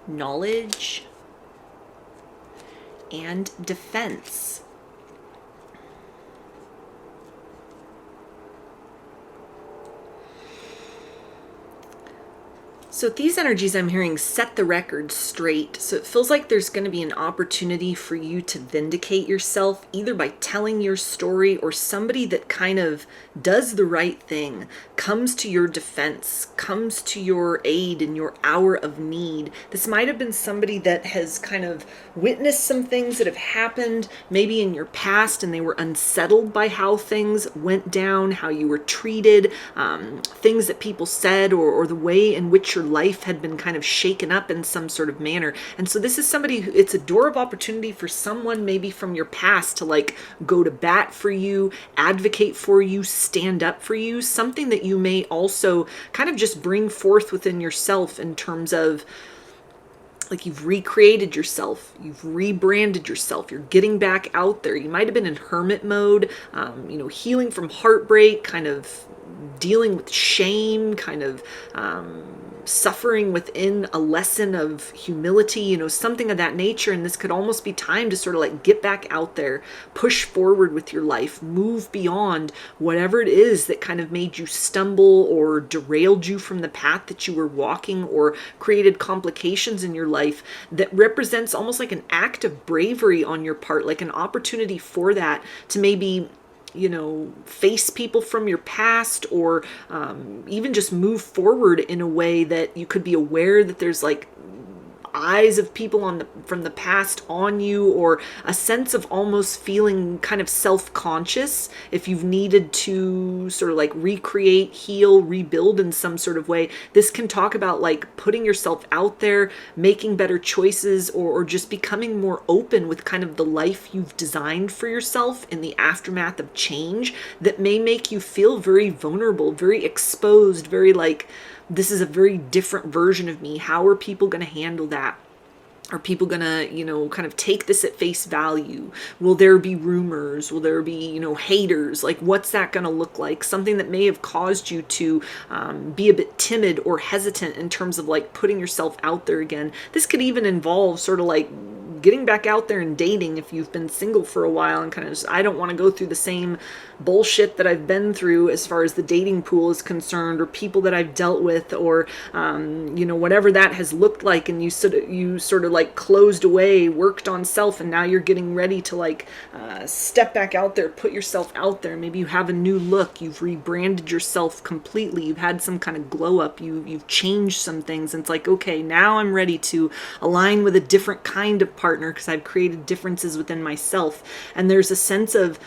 knowledge, and defense. So with these energies, I'm hearing set the record straight. So it feels like there's going to be an opportunity for you to vindicate yourself, either by telling your story or somebody that kind of does the right thing, comes to your defense, comes to your aid in your hour of need. This might have been somebody that has kind of witnessed some things that have happened maybe in your past, and they were unsettled by how things went down, how you were treated, things that people said, or the way in which your life had been kind of shaken up in some sort of manner. And so this is somebody who, it's a door of opportunity for someone maybe from your past to like go to bat for you, advocate for you, stand up for you, something that you may also kind of just bring forth within yourself in terms of like you've recreated yourself, you've rebranded yourself, you're getting back out there. You might have been in hermit mode, healing from heartbreak, kind of dealing with shame, kind of suffering within a lesson of humility, something of that nature. And this could almost be time to sort of like get back out there, push forward with your life, move beyond whatever it is that kind of made you stumble or derailed you from the path that you were walking or created complications in your life. That represents almost like an act of bravery on your part, like an opportunity for that to maybe face people from your past, or even just move forward in a way that you could be aware that there's like eyes of people from the past on you, or a sense of almost feeling kind of self-conscious if you've needed to sort of like recreate, heal, rebuild in some sort of way. This can talk about like putting yourself out there, making better choices, or just becoming more open with kind of the life you've designed for yourself in the aftermath of change that may make you feel very vulnerable, very exposed, very like, this is a very different version of me. How are people going to handle that? Are people gonna, kind of take this at face value? Will there be rumors? Will there be, haters? Like, what's that gonna look like? Something that may have caused you to be a bit timid or hesitant in terms of like putting yourself out there again. This could even involve sort of like getting back out there and dating if you've been single for a while and kind of just, I don't want to go through the same bullshit that I've been through as far as the dating pool is concerned, or people that I've dealt with, or whatever that has looked like, and you sort of like closed away, worked on self, and now you're getting ready to like step back out there, put yourself out there. Maybe you have a new look, you've rebranded yourself completely, you've had some kind of glow up, you've changed some things, and it's like, okay, now I'm ready to align with a different kind of partner because I've created differences within myself. And there's a sense of,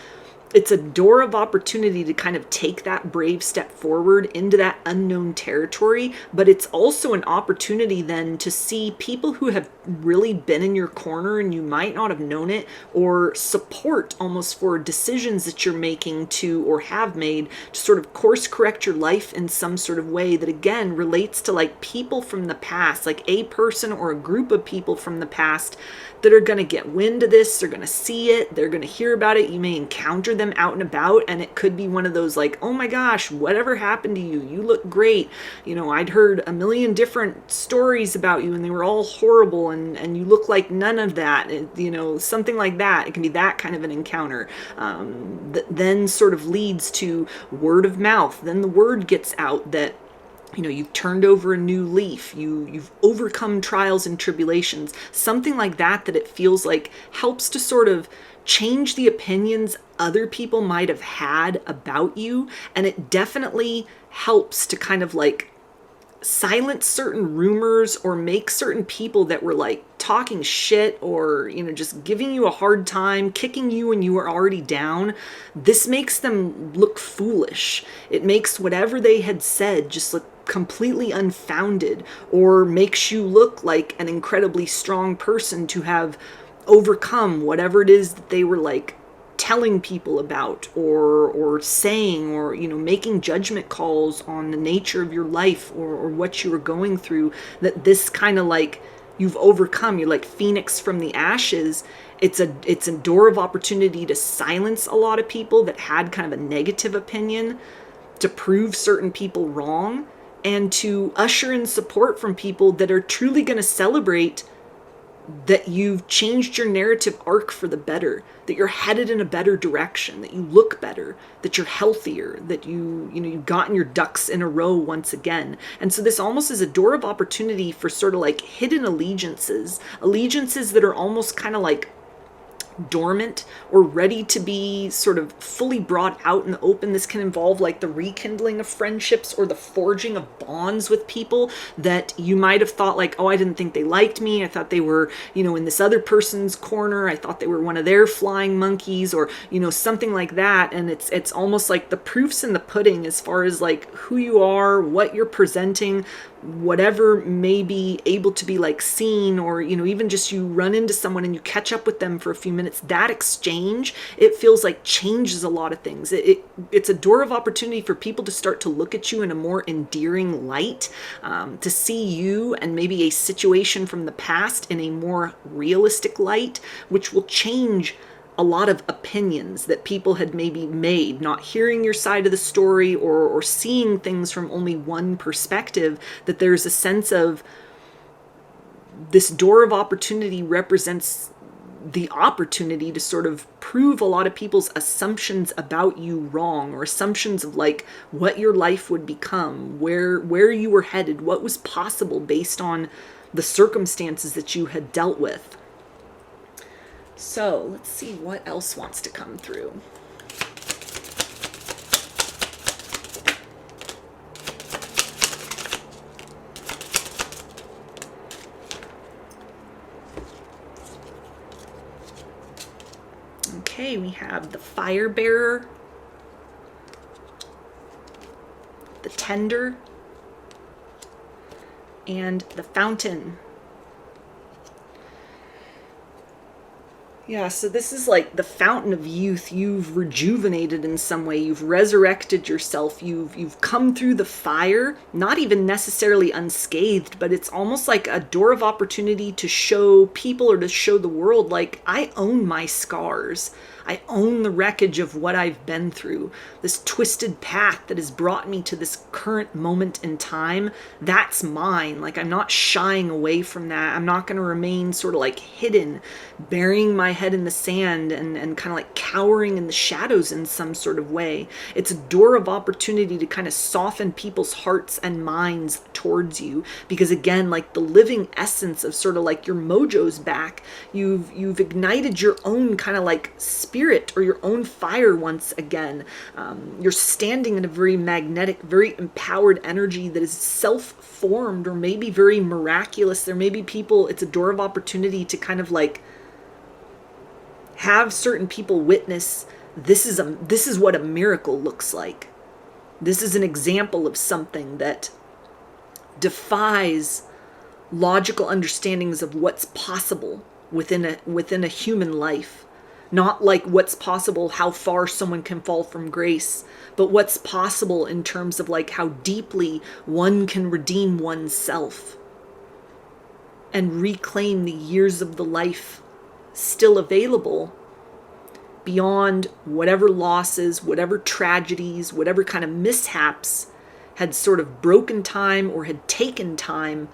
it's a door of opportunity to kind of take that brave step forward into that unknown territory, but it's also an opportunity then to see people who have really been in your corner and you might not have known it, or support almost for decisions that you're making to, or have made, to sort of course correct your life in some sort of way that again relates to like people from the past, like a person or a group of people from the past that are going to get wind of this, they're going to see it, they're going to hear about it, you may encounter them out and about, and it could be one of those like, oh my gosh, whatever happened to you? You look great. I'd heard a million different stories about you and they were all horrible, and you look like none of that. Something like that. It can be that kind of an encounter that then sort of leads to word of mouth. Then the word gets out that you've turned over a new leaf, you've overcome trials and tribulations, something like that it feels like helps to sort of change the opinions other people might have had about you. And it definitely helps to kind of like silence certain rumors, or make certain people that were like talking shit, or just giving you a hard time, kicking you when you were already down. This makes them look foolish. It makes whatever they had said just look completely unfounded, or makes you look like an incredibly strong person to have overcome whatever it is that they were like telling people about, or saying, or making judgment calls on the nature of your life, or what you were going through, that this kind of like you've overcome. You're like phoenix from the ashes. It's a door of opportunity to silence a lot of people that had kind of a negative opinion, to prove certain people wrong, and to usher in support from people that are truly going to celebrate that you've changed your narrative arc for the better, that you're headed in a better direction, that you look better, that you're healthier, that you've gotten your ducks in a row once again. And so this almost is a door of opportunity for sort of like hidden allegiances that are almost kind of like dormant, or ready to be sort of fully brought out in the open. This can involve like the rekindling of friendships, or the forging of bonds with people that you might have thought like, oh, I didn't think they liked me, I thought they were in this other person's corner, I thought they were one of their flying monkeys, or something like that. And it's almost like the proof's in the pudding as far as like who you are, what you're presenting, whatever may be able to be like seen, or even just you run into someone and you catch up with them for a few minutes. That exchange, it feels like changes a lot of things. It's a door of opportunity for people to start to look at you in a more endearing light, to see you and maybe a situation from the past in a more realistic light, which will change a lot of opinions that people had maybe made, not hearing your side of the story, or seeing things from only one perspective. That there's a sense of this door of opportunity represents the opportunity to sort of prove a lot of people's assumptions about you wrong, or assumptions of like what your life would become, where you were headed, what was possible based on the circumstances that you had dealt with. So let's see what else wants to come through. Okay, we have the fire bearer, the tender, and the fountain. Yeah, so this is like the fountain of youth. You've rejuvenated in some way. You've resurrected yourself. You've come through the fire, not even necessarily unscathed, but it's almost like a door of opportunity to show people or to show the world, like, I own my scars. I own the wreckage of what I've been through. This twisted path that has brought me to this current moment in time, that's mine. Like, I'm not shying away from that. I'm not going to remain sort of like hidden, burying my head in the sand and kind of like cowering in the shadows in some sort of way. It's a door of opportunity to kind of soften people's hearts and minds towards you. Because again, like the living essence of sort of like your mojo's back. You've ignited your own kind of like spirit or your own fire once again. You're standing in a very magnetic, very empowered energy that is self-formed or maybe very miraculous. There may be people, it's a door of opportunity to kind of like have certain people witness this is what a miracle looks like. This is an example of something that defies logical understandings of what's possible within a human life. Not like what's possible, how far someone can fall from grace, but what's possible in terms of like how deeply one can redeem oneself and reclaim the years of the life still available beyond whatever losses, whatever tragedies, whatever kind of mishaps had sort of broken time or had taken time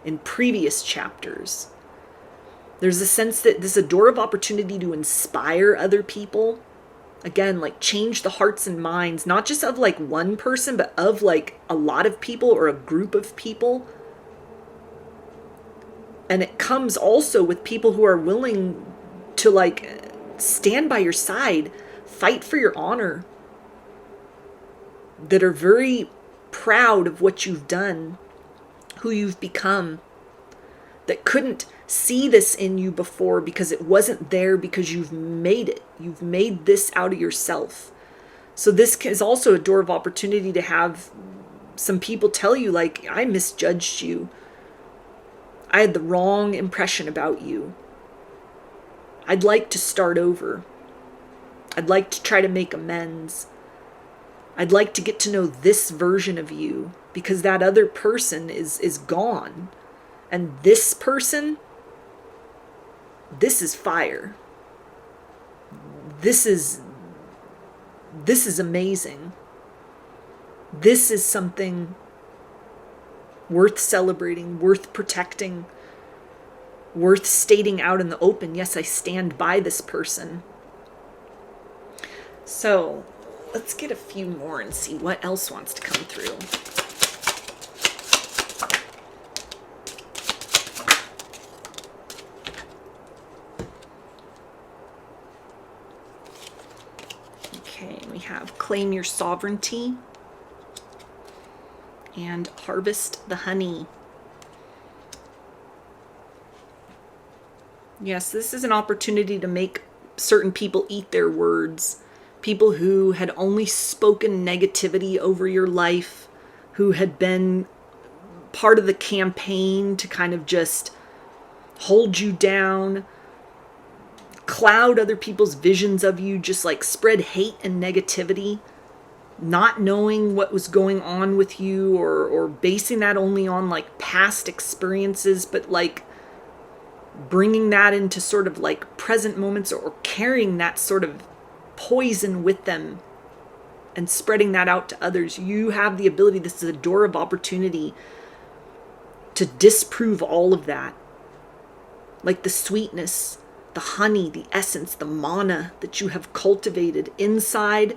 in previous chapters. There's a sense that this is a door of opportunity to inspire other people. Again, like change the hearts and minds, not just of like one person, but of like a lot of people or a group of people. And it comes also with people who are willing to like stand by your side, fight for your honor, that are very proud of what you've done, who you've become, that couldn't see this in you before because it wasn't there, because you've made it. You've made this out of yourself. So this is also a door of opportunity to have some people tell you, like, I misjudged you. I had the wrong impression about you. I'd like to start over. I'd like to try to make amends. I'd like to get to know this version of you, because that other person is gone. And this person, this is fire. This is amazing. This is something worth celebrating, worth protecting, worth stating out in the open. Yes, I stand by this person. So let's get a few more and see what else wants to come through. Okay, we have claim your sovereignty and harvest the honey. Yes, this is an opportunity to make certain people eat their words. People who had only spoken negativity over your life, who had been part of the campaign to kind of just hold you down, cloud other people's visions of you, just like spread hate and negativity, not knowing what was going on with you, or basing that only on like past experiences, but like bringing that into sort of like present moments, or carrying that sort of poison with them and spreading that out to others. You have the ability, this is a door of opportunity to disprove all of that. Like the sweetness, the honey, the essence, the mana that you have cultivated inside,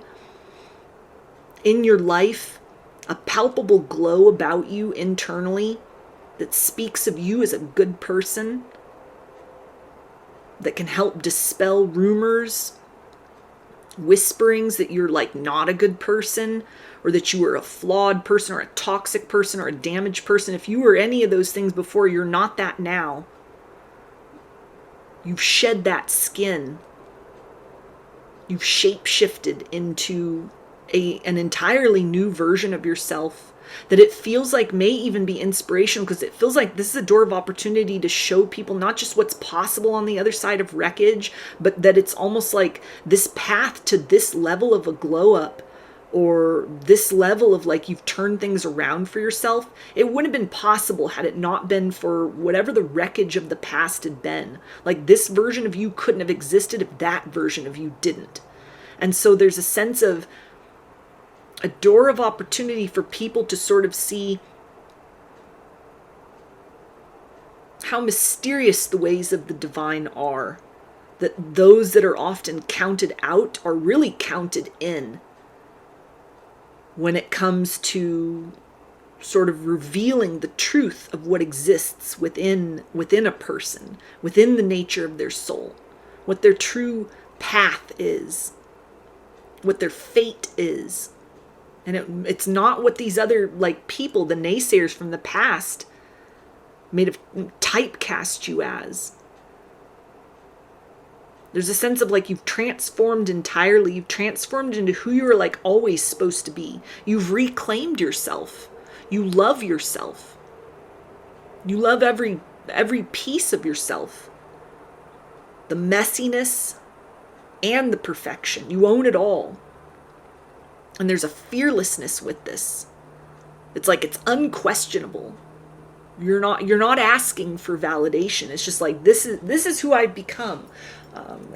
in your life, a palpable glow about you internally that speaks of you as a good person, that can help dispel rumors, whisperings that you're like not a good person, or that you were a flawed person, or a toxic person, or a damaged person. If you were any of those things before, you're not that now. You've shed that skin. You've shape-shifted into an entirely new version of yourself, that it feels like may even be inspirational, because it feels like this is a door of opportunity to show people not just what's possible on the other side of wreckage, but that it's almost like this path to this level of a glow up, or this level of like you've turned things around for yourself. It wouldn't have been possible had it not been for whatever the wreckage of the past had been. Like, this version of you couldn't have existed if that version of you didn't. And so there's a sense of a door of opportunity for people to sort of see how mysterious the ways of the divine are. That those that are often counted out are really counted in when it comes to sort of revealing the truth of what exists within a person, within the nature of their soul, what their true path is, what their fate is. And it's not what these other like people, the naysayers from the past, made of typecast you as. There's a sense of like you've transformed entirely. You've transformed into who you were like always supposed to be. You've reclaimed yourself. You love yourself. You love every piece of yourself. The messiness and the perfection. You own it all. And there's a fearlessness with this. It's like it's unquestionable. You're not asking for validation. It's just like this is who I've become.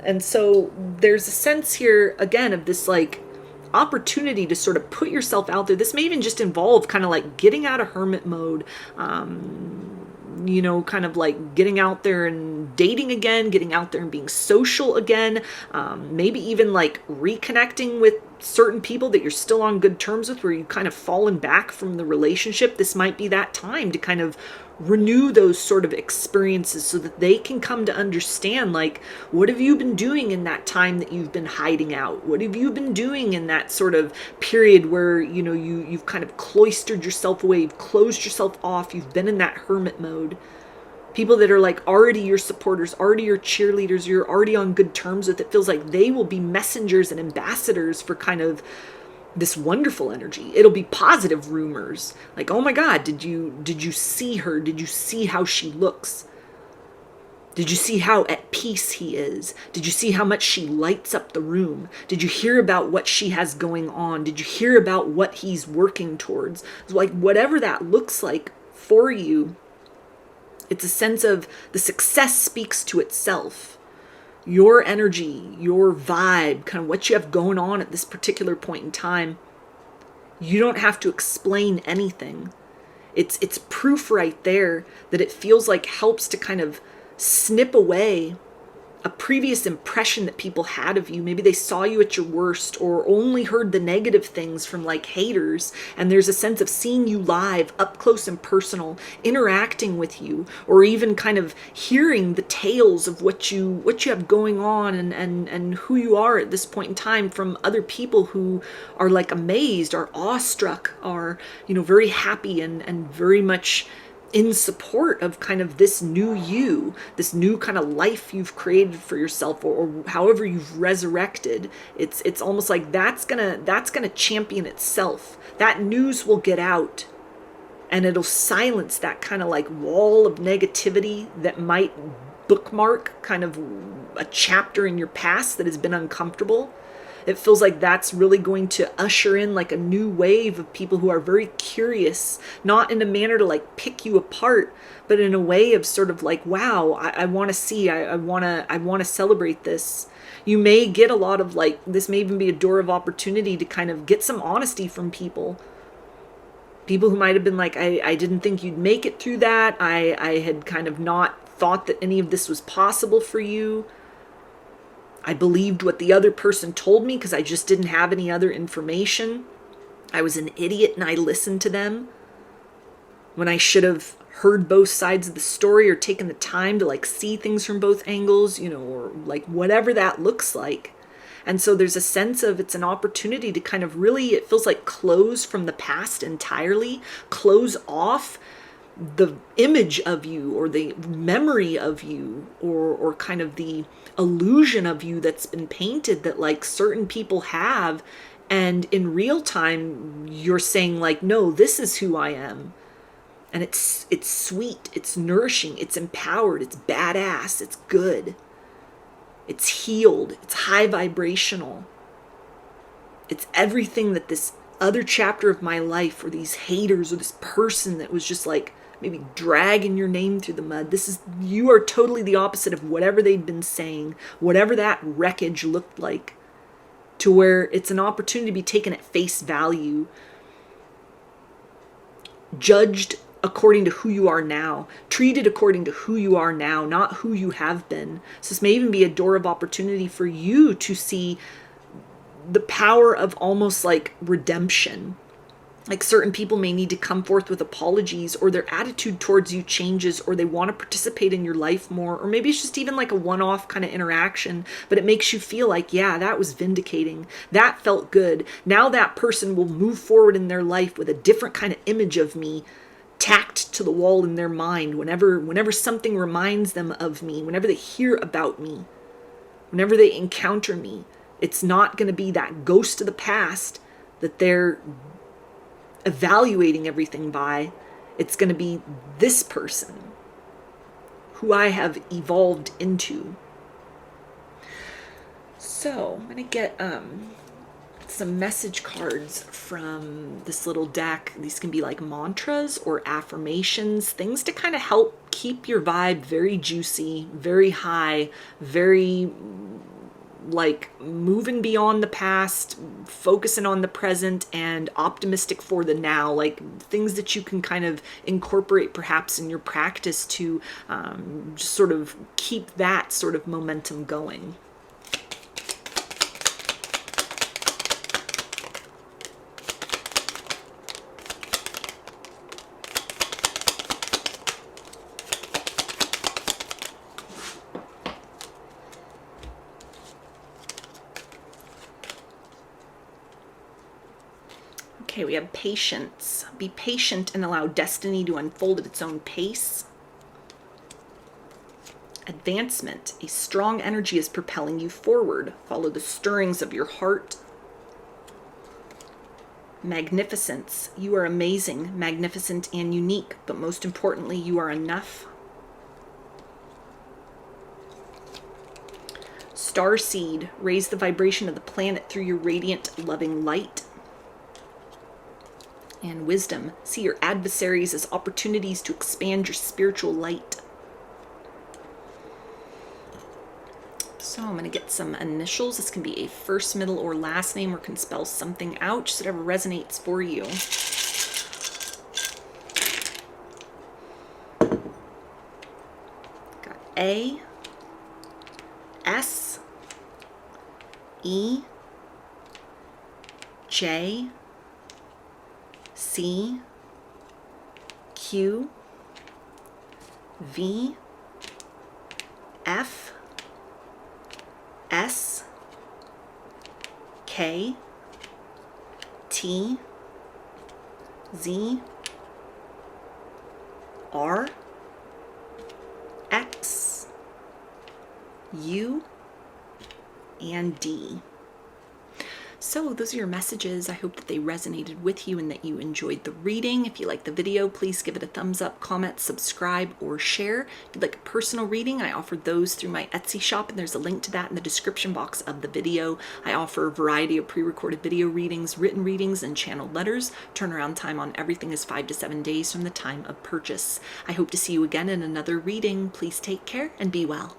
And so there's a sense here, again, of this like opportunity to sort of put yourself out there. This may even just involve kind of like getting out of hermit mode, kind of like getting out there and dating again, getting out there and being social again, maybe even like reconnecting with certain people that you're still on good terms with, where you've kind of fallen back from the relationship. This might be that time to kind of renew those sort of experiences so that they can come to understand, like, what have you been doing in that time that you've been hiding out? What have you been doing in that sort of period where, you've kind of cloistered yourself away, you've closed yourself off, you've been in that hermit mode? People that are like already your supporters, already your cheerleaders, you're already on good terms with, it feels like they will be messengers and ambassadors for kind of this wonderful energy. It'll be positive rumors. Like, oh my God, did you see her? Did you see how she looks? Did you see how at peace he is? Did you see how much she lights up the room? Did you hear about what she has going on? Did you hear about what he's working towards? Like, whatever that looks like for you, it's a sense of the success speaks to itself. Your energy, your vibe, kind of what you have going on at this particular point in time. You don't have to explain anything. It's proof right there that it feels like helps to kind of snip away a previous impression that people had of you. Maybe they saw you at your worst or only heard the negative things from like haters. And there's a sense of seeing you live, up close and personal, interacting with you, or even kind of hearing the tales of what you have going on and who you are at this point in time from other people who are like amazed, are awestruck, are, very happy and very much in support of kind of this new you, this new kind of life you've created for yourself, or however you've resurrected. It's almost like that's gonna champion itself. That news will get out, and it'll silence that kind of like wall of negativity that might bookmark kind of a chapter in your past that has been uncomfortable. It feels like that's really going to usher in like a new wave of people who are very curious, not in a manner to like pick you apart, but in a way of sort of like, wow, I want to see, I want to celebrate this. You may get a lot of like, this may even be a door of opportunity to kind of get some honesty from people. People who might have been like, I didn't think you'd make it through that. I had kind of not thought that any of this was possible for you. I believed what the other person told me because I just didn't have any other information. I was an idiot and I listened to them when I should have heard both sides of the story or taken the time to like see things from both angles, or like whatever that looks like. And so there's a sense of it's an opportunity to kind of really, it feels like close from the past entirely, close off the image of you or the memory of you or kind of the illusion of you that's been painted that like certain people have And in real time, you're saying like, no, this is who I am. And it's sweet, it's nourishing, it's empowered, it's badass, it's good. It's healed, it's high vibrational. It's everything that this other chapter of my life, or these haters, or this person that was just like maybe dragging your name through the mud. You are totally the opposite of whatever they'd been saying, whatever that wreckage looked like, to where it's an opportunity to be taken at face value, judged according to who you are now, treated according to who you are now, not who you have been. So this may even be a door of opportunity for you to see the power of almost like redemption. Like certain people may need to come forth with apologies, or their attitude towards you changes, or they want to participate in your life more, or maybe it's just even like a one-off kind of interaction, but it makes you feel like, yeah, that was vindicating. That felt good. Now that person will move forward in their life with a different kind of image of me tacked to the wall in their mind whenever something reminds them of me, whenever they hear about me, whenever they encounter me. It's not going to be that ghost of the past that they're evaluating everything by. It's going to be this person who I have evolved into. So I'm going to get some message cards from this little deck. These can be like mantras or affirmations, things to kind of help keep your vibe very juicy, very high, very like moving beyond the past, focusing on the present, and optimistic for the now. Like things that you can kind of incorporate perhaps in your practice to just sort of keep that sort of momentum going. Okay, we have patience. Be patient and allow destiny to unfold at its own pace. Advancement. A strong energy is propelling you forward. Follow the stirrings of your heart. Magnificence. You are amazing, magnificent, and unique, but most importantly, you are enough. Starseed. Raise the vibration of the planet through your radiant, loving light. And wisdom. See your adversaries as opportunities to expand your spiritual light. So I'm going to get some initials. This can be a first, middle, or last name, or can spell something out, just whatever resonates for you. Got A, S, E, J, C, Q, V, F, S, K, T, Z, R, X, U, and D. So those are your messages. I hope that they resonated with you and that you enjoyed the reading. If you like the video, please give it a thumbs up, comment, subscribe, or share. If you'd like a personal reading, I offer those through my Etsy shop, and there's a link to that in the description box of the video. I offer a variety of pre-recorded video readings, written readings, and channeled letters. Turnaround time on everything is 5 to 7 days from the time of purchase. I hope to see you again in another reading. Please take care and be well.